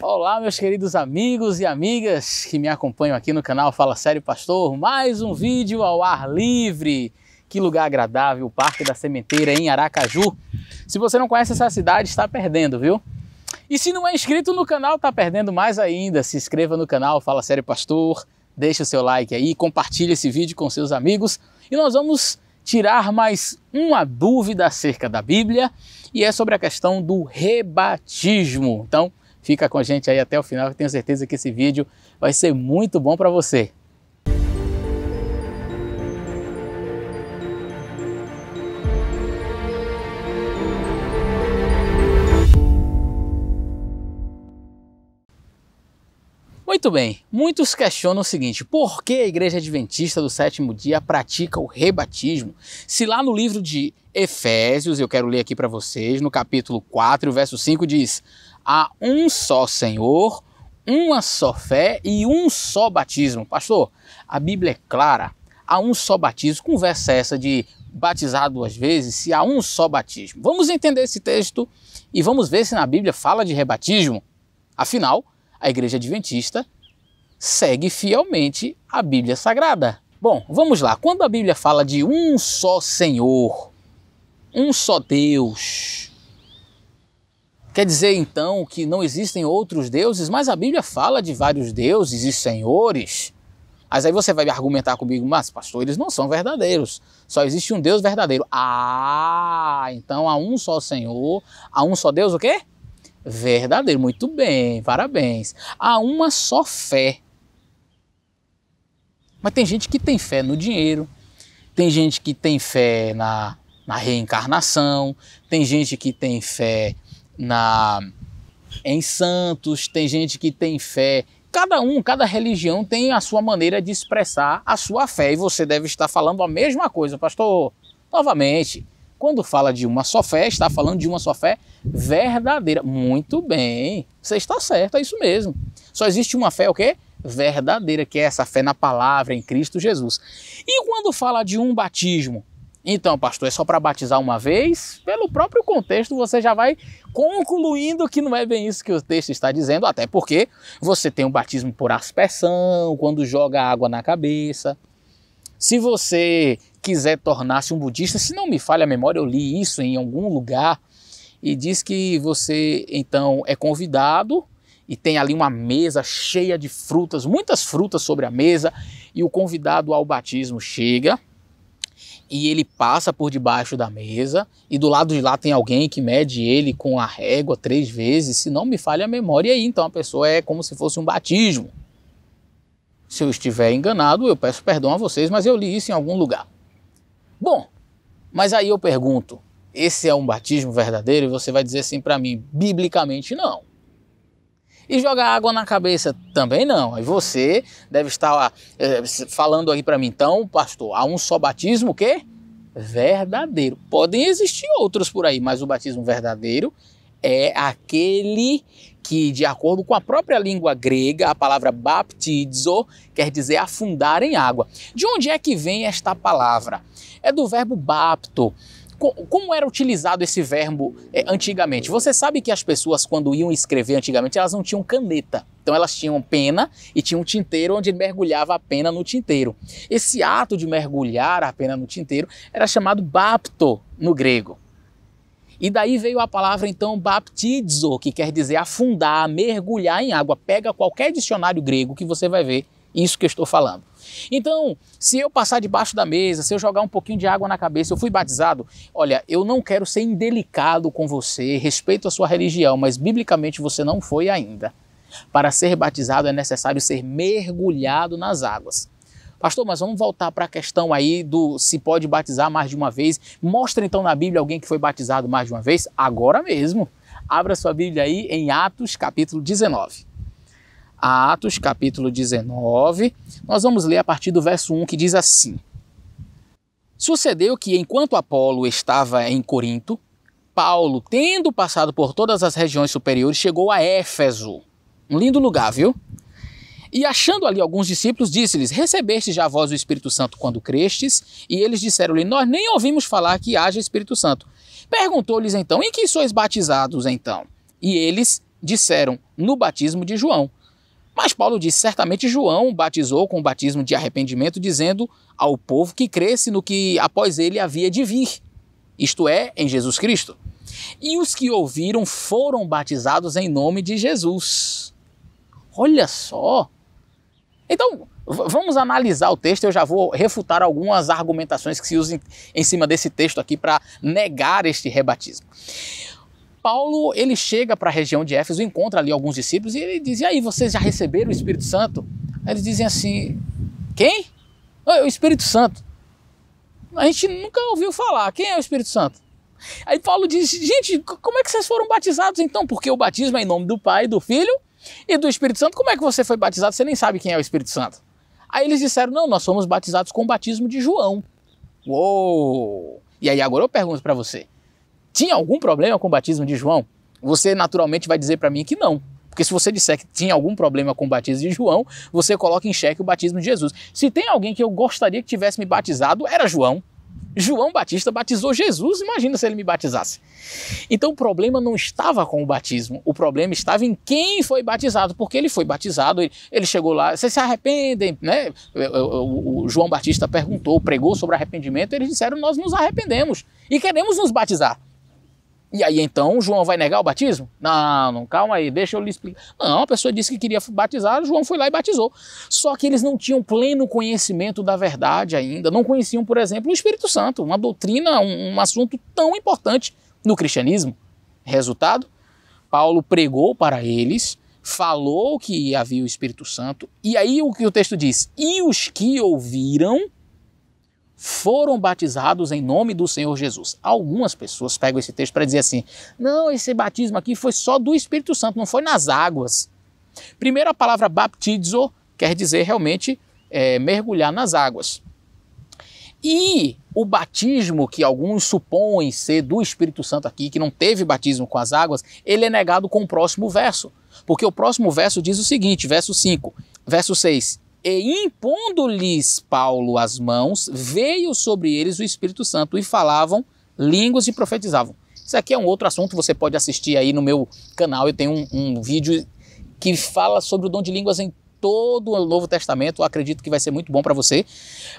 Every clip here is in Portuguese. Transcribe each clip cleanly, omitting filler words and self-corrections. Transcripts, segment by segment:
Olá, meus queridos amigos e amigas que me acompanham aqui no canal Fala Sério Pastor. Mais um vídeo ao ar livre. Que lugar agradável, o Parque da Sementeira em Aracaju. Se você não conhece essa cidade, está perdendo, viu? E se não é inscrito no canal, está perdendo mais ainda. Se inscreva no canal Fala Sério Pastor, deixe o seu like aí, compartilhe esse vídeo com seus amigos. E nós vamos tirar mais uma dúvida acerca da Bíblia, e é sobre a questão do rebatismo. Então, fica com a gente aí até o final, eu tenho certeza que esse vídeo vai ser muito bom para você. Muito bem, muitos questionam o seguinte: por que a Igreja Adventista do Sétimo Dia pratica o rebatismo? Se lá no livro de Efésios, eu quero ler aqui para vocês, no capítulo 4, o verso 5 diz: há um só Senhor, uma só fé e um só batismo. Pastor, a Bíblia é clara, há um só batismo. Conversa essa de batizar duas vezes, se há um só batismo. Vamos entender esse texto e vamos ver se na Bíblia fala de rebatismo. Afinal, a Igreja Adventista segue fielmente a Bíblia Sagrada. Bom, vamos lá. Quando a Bíblia fala de um só Senhor, um só Deus, quer dizer então que não existem outros deuses? Mas a Bíblia fala de vários deuses e senhores. Mas aí você vai argumentar comigo: mas pastor, eles não são verdadeiros. Só existe um Deus verdadeiro. Ah, então há um só Senhor, há um só Deus o quê? Verdadeiro. Muito bem, parabéns. Há uma só fé. Mas tem gente que tem fé no dinheiro, tem gente que tem fé na reencarnação, tem gente que tem fé em santos, tem gente que tem fé. Cada religião tem a sua maneira de expressar a sua fé. E você deve estar falando a mesma coisa, pastor. Novamente, quando fala de uma só fé, está falando de uma só fé verdadeira. Muito bem, você está certo, é isso mesmo. Só existe uma fé o quê? Verdadeira, que é essa fé na palavra, em Cristo Jesus. E quando fala de um batismo? Então, pastor, é só para batizar uma vez? Pelo próprio contexto, você já vai concluindo que não é bem isso que o texto está dizendo, até porque você tem um batismo por aspersão, quando joga água na cabeça. Se você quiser tornar-se um budista, se não me falha a memória, eu li isso em algum lugar, e diz que você, então, é convidado e tem ali uma mesa cheia de frutas, muitas frutas sobre a mesa, e o convidado ao batismo chega e ele passa por debaixo da mesa, e do lado de lá tem alguém que mede ele com a régua 3 vezes, se não me falha a memória, e aí então a pessoa é como se fosse um batismo. Se eu estiver enganado, eu peço perdão a vocês, mas eu li isso em algum lugar. Bom, mas aí eu pergunto, esse é um batismo verdadeiro? E você vai dizer assim para mim: biblicamente não. E jogar água na cabeça também não. Aí você deve estar falando aí para mim: então, pastor, há um só batismo o quê? Verdadeiro. Podem existir outros por aí, mas o batismo verdadeiro é aquele que, de acordo com a própria língua grega, a palavra baptizo quer dizer afundar em água. De onde é que vem esta palavra? É do verbo bapto. Como era utilizado esse verbo antigamente? Você sabe que as pessoas, quando iam escrever antigamente, elas não tinham caneta. Então elas tinham pena e tinham um tinteiro onde mergulhava a pena no tinteiro. Esse ato de mergulhar a pena no tinteiro era chamado bapto no grego. E daí veio a palavra então baptizo, que quer dizer afundar, mergulhar em água. Pega qualquer dicionário grego que você vai ver isso que eu estou falando. Então, se eu passar debaixo da mesa, se eu jogar um pouquinho de água na cabeça, eu fui batizado, olha, eu não quero ser indelicado com você, respeito a sua religião, mas biblicamente você não foi ainda. Para ser batizado é necessário ser mergulhado nas águas. Pastor, mas vamos voltar para a questão aí do se pode batizar mais de uma vez. Mostra então na Bíblia alguém que foi batizado mais de uma vez? Agora mesmo. Abra sua Bíblia aí em Atos capítulo 19. Atos capítulo 19, nós vamos ler a partir do verso 1, que diz assim: sucedeu que, enquanto Apolo estava em Corinto, Paulo, tendo passado por todas as regiões superiores, chegou a Éfeso. Um lindo lugar, viu? E achando ali alguns discípulos, disse-lhes: recebeste já vós o Espírito Santo quando crestes? E eles disseram-lhe: nós nem ouvimos falar que haja Espírito Santo. Perguntou-lhes então: em que sois batizados então? E eles disseram: no batismo de João. Mas Paulo disse, certamente João batizou com o batismo de arrependimento, dizendo ao povo que cresce no que após ele havia de vir, isto é, em Jesus Cristo. E os que ouviram foram batizados em nome de Jesus. Olha só! Então, vamos analisar o texto, eu já vou refutar algumas argumentações que se usam em cima desse texto aqui para negar este rebatismo. Paulo, ele chega para a região de Éfeso, encontra ali alguns discípulos e ele diz, e aí, vocês já receberam o Espírito Santo? Aí eles dizem assim, quem? O Espírito Santo. A gente nunca ouviu falar, quem é o Espírito Santo? Aí Paulo diz, gente, como é que vocês foram batizados então? Porque o batismo é em nome do Pai, do Filho e do Espírito Santo. Como é que você foi batizado? Você nem sabe quem é o Espírito Santo. Aí eles disseram, não, nós fomos batizados com o batismo de João. Uou! E aí agora eu pergunto para você, tinha algum problema com o batismo de João? Você naturalmente vai dizer para mim que não. Porque se você disser que tinha algum problema com o batismo de João, você coloca em xeque o batismo de Jesus. Se tem alguém que eu gostaria que tivesse me batizado, era João. João Batista batizou Jesus, imagina se ele me batizasse. Então o problema não estava com o batismo, o problema estava em quem foi batizado, porque ele foi batizado, ele chegou lá, vocês se arrependem, né? O João Batista perguntou, pregou sobre arrependimento, eles disseram, nós nos arrependemos e queremos nos batizar. E aí então João vai negar o batismo? Não, calma aí, deixa eu lhe explicar. Não, a pessoa disse que queria batizar, João foi lá e batizou. Só que eles não tinham pleno conhecimento da verdade ainda, não conheciam, por exemplo, o Espírito Santo, uma doutrina, um assunto tão importante no cristianismo. Resultado, Paulo pregou para eles, falou que havia o Espírito Santo, e aí o que o texto diz? E os que ouviram foram batizados em nome do Senhor Jesus. Algumas pessoas pegam esse texto para dizer assim, não, esse batismo aqui foi só do Espírito Santo, não foi nas águas. Primeiro, a palavra baptizo quer dizer realmente mergulhar nas águas. E o batismo que alguns supõem ser do Espírito Santo aqui, que não teve batismo com as águas, ele é negado com o próximo verso. Porque o próximo verso diz o seguinte, verso 5, verso 6, e impondo-lhes Paulo as mãos, veio sobre eles o Espírito Santo e falavam línguas e profetizavam. Isso aqui é um outro assunto, você pode assistir aí no meu canal, eu tenho um vídeo que fala sobre o dom de línguas em todo o Novo Testamento, eu acredito que vai ser muito bom para você.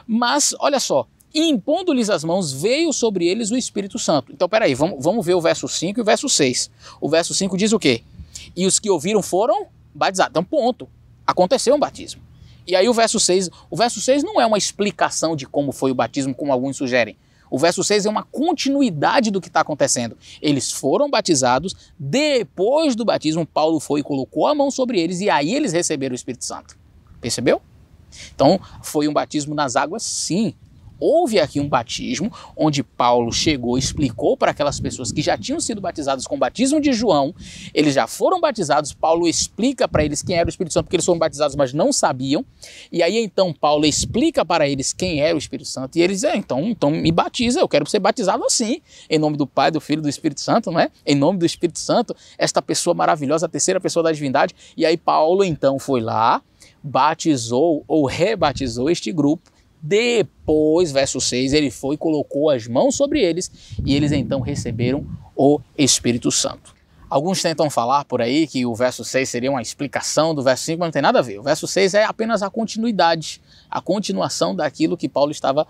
Mas, olha só, impondo-lhes as mãos, veio sobre eles o Espírito Santo. Então, peraí, vamos ver o verso 5 e o verso 6. O verso 5 diz o quê? E os que ouviram foram batizados. Então, ponto. Aconteceu um batismo. E aí o verso 6 não é uma explicação de como foi o batismo, como alguns sugerem. O verso 6 é uma continuidade do que está acontecendo. Eles foram batizados, depois do batismo, Paulo foi e colocou a mão sobre eles, e aí eles receberam o Espírito Santo. Percebeu? Então, foi um batismo nas águas, sim. Houve aqui um batismo onde Paulo chegou e explicou para aquelas pessoas que já tinham sido batizadas com o batismo de João, eles já foram batizados, Paulo explica para eles quem era o Espírito Santo, porque eles foram batizados, mas não sabiam, e aí então Paulo explica para eles quem era o Espírito Santo, e eles dizem, então me batiza, eu quero ser batizado assim, em nome do Pai, do Filho e do Espírito Santo, não é? Em nome do Espírito Santo, esta pessoa maravilhosa, a terceira pessoa da divindade, e aí Paulo então foi lá, batizou ou rebatizou este grupo. Depois, verso 6, ele foi e colocou as mãos sobre eles e eles então receberam o Espírito Santo. Alguns tentam falar por aí que o verso 6 seria uma explicação do verso 5, mas não tem nada a ver. O verso 6 é apenas a continuidade, a continuação daquilo que Paulo estava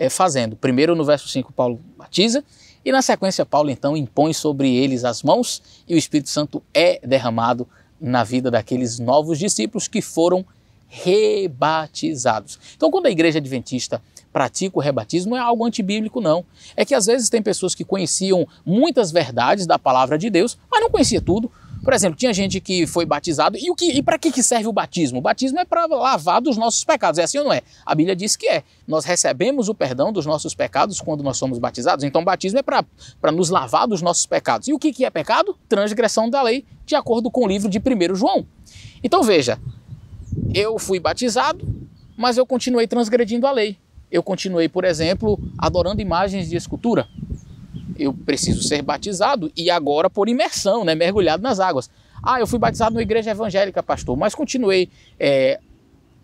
fazendo. Primeiro, no verso 5, Paulo batiza e na sequência, Paulo então impõe sobre eles as mãos e o Espírito Santo é derramado na vida daqueles novos discípulos que foram rebatizados. Então, quando a igreja adventista pratica o rebatismo, não é algo antibíblico, não. É que às vezes tem pessoas que conheciam muitas verdades da palavra de Deus, mas não conhecia tudo. Por exemplo, tinha gente que foi batizado, e para que serve o batismo? O batismo é para lavar dos nossos pecados, é assim ou não é? A Bíblia diz que é. Nós recebemos o perdão dos nossos pecados quando nós somos batizados, então o batismo é para nos lavar dos nossos pecados. E o que é pecado? Transgressão da lei, de acordo com o livro de 1 João. Então veja, eu fui batizado, mas eu continuei transgredindo a lei. Eu continuei, por exemplo, adorando imagens de escultura. Eu preciso ser batizado e agora por imersão, né, mergulhado nas águas. Eu fui batizado na igreja evangélica, pastor, mas continuei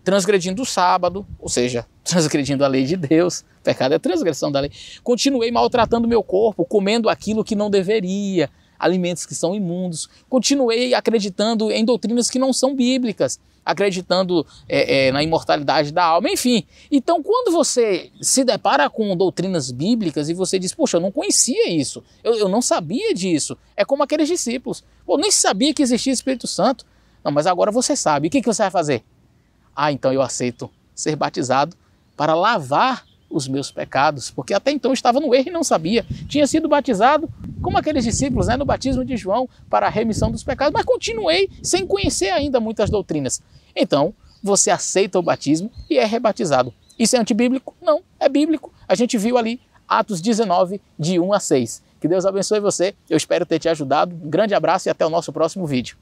transgredindo o sábado, ou seja, transgredindo a lei de Deus. Pecado é transgressão da lei. Continuei maltratando meu corpo, comendo aquilo que não deveria. alimentos que são imundos, continuei acreditando em doutrinas que não são bíblicas, acreditando na imortalidade da alma, enfim. Então, quando você se depara com doutrinas bíblicas e você diz, poxa, eu não conhecia isso, eu não sabia disso, é como aqueles discípulos, eu nem sabia que existia Espírito Santo, não, mas agora você sabe, e o que você vai fazer? Ah, então eu aceito ser batizado para lavar os meus pecados, porque até então eu estava no erro e não sabia, tinha sido batizado como aqueles discípulos, no batismo de João para a remissão dos pecados, mas continuei sem conhecer ainda muitas doutrinas. Então, você aceita o batismo e é rebatizado. Isso é antibíblico? Não, é bíblico. A gente viu ali Atos 19, de 1 a 6. Que Deus abençoe você, eu espero ter te ajudado. Um grande abraço e até o nosso próximo vídeo.